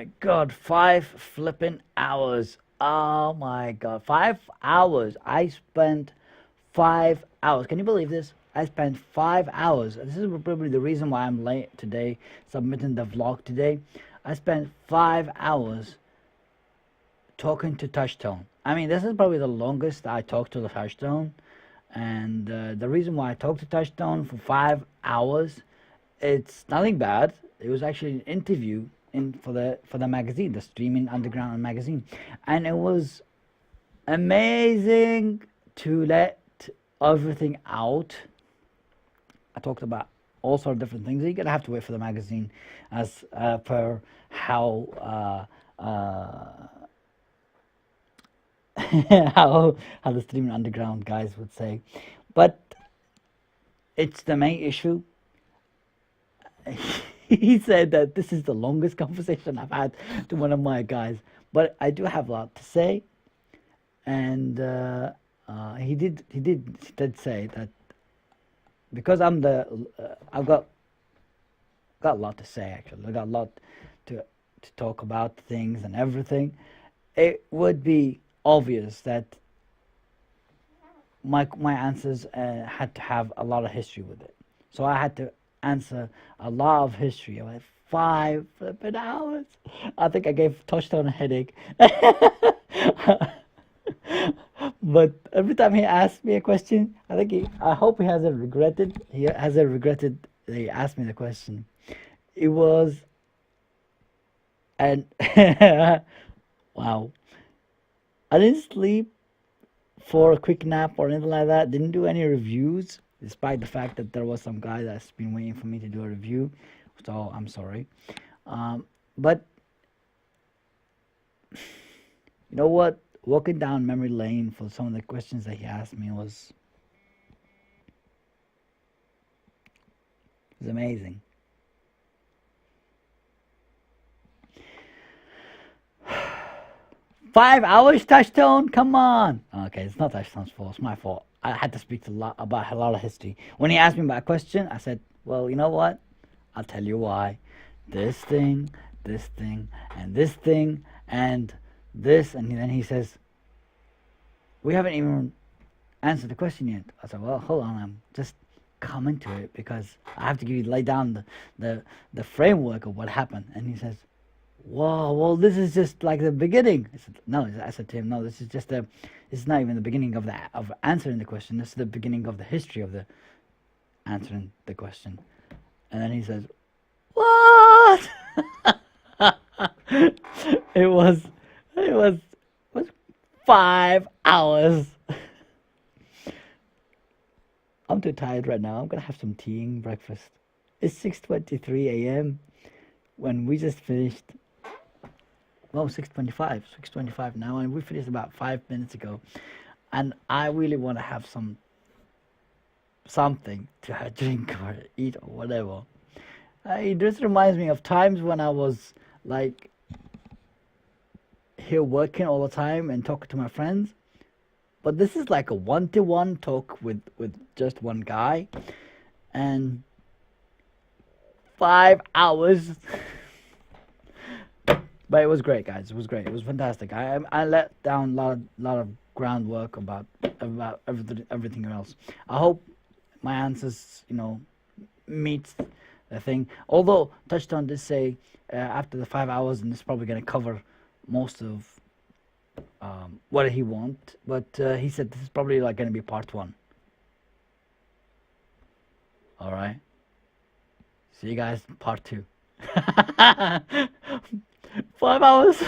my God, 5 flipping hours. Oh my God, 5 hours. I spent 5 hours. Can you believe this? I spent 5 hours. This is probably the reason why I'm late today, submitting the vlog today. I spent 5 hours talking to Touchstone. I mean, this is probably the longest I talked to the Touchstone. And the reason why I talked to Touchstone for 5 hours, it's nothing bad. It was actually an interview in for the magazine, the Streaming Underground magazine, and it was amazing to let everything out. I talked about all sort of different things. You're gonna have to wait for the magazine, as per how how the Streaming Underground guys would say, but it's the main issue. He said that this is the longest conversation I've had to one of my guys, but I do have a lot to say, and he did say that because I've got a lot to say actually. I got a lot to talk about things and everything. It would be obvious that my answers had to have a lot of history with it. So I had to answer a lot of history. Like 5 flipping hours. I think I gave Touchdown a headache. But every time he asked me a question, I hope he hasn't regretted. He hasn't regretted that he asked me the question. It was, and wow. I didn't sleep for a quick nap or anything like that. Didn't do any reviews, despite the fact that there was some guy that's been waiting for me to do a review. So I'm sorry. But you know what? Walking down memory lane for some of the questions that he asked me was amazing. 5 hours, Touchstone? Come on. Okay, it's not Touchstone's fault. It's my fault. I had to speak to about a lot of history. When he asked me about a question, I said, well, you know what? I'll tell you why. This thing, and this thing, and this. And then he says, we haven't even answered the question yet. I said, well, hold on. I'm just coming to it because I have to lay down the framework of what happened. And he says, whoa, well, this is just like the beginning. I said, no, I said to him, no, this is not even the beginning of answering the question. This is the beginning of the history of the answering the question. And then he says, what? it was, it was 5 hours. I'm too tired right now. I'm gonna have some tea and breakfast. It's 6:23 a.m. when we just finished. Well, 6:25 now, and we finished about 5 minutes ago, and I really want to have something to drink or eat or whatever. It just reminds me of times when I was like here working all the time and talking to my friends, but this is like a one-to-one talk with just one guy, and 5 hours. But it was great, guys. It was great. It was fantastic. I let down lot of groundwork about everything else. I hope my answers, meets the thing. Although Touchdown did say after the 5 hours, and this is probably going to cover most of what he want. But he said this is probably like going to be part one. All right. See you guys, part two. 5 hours.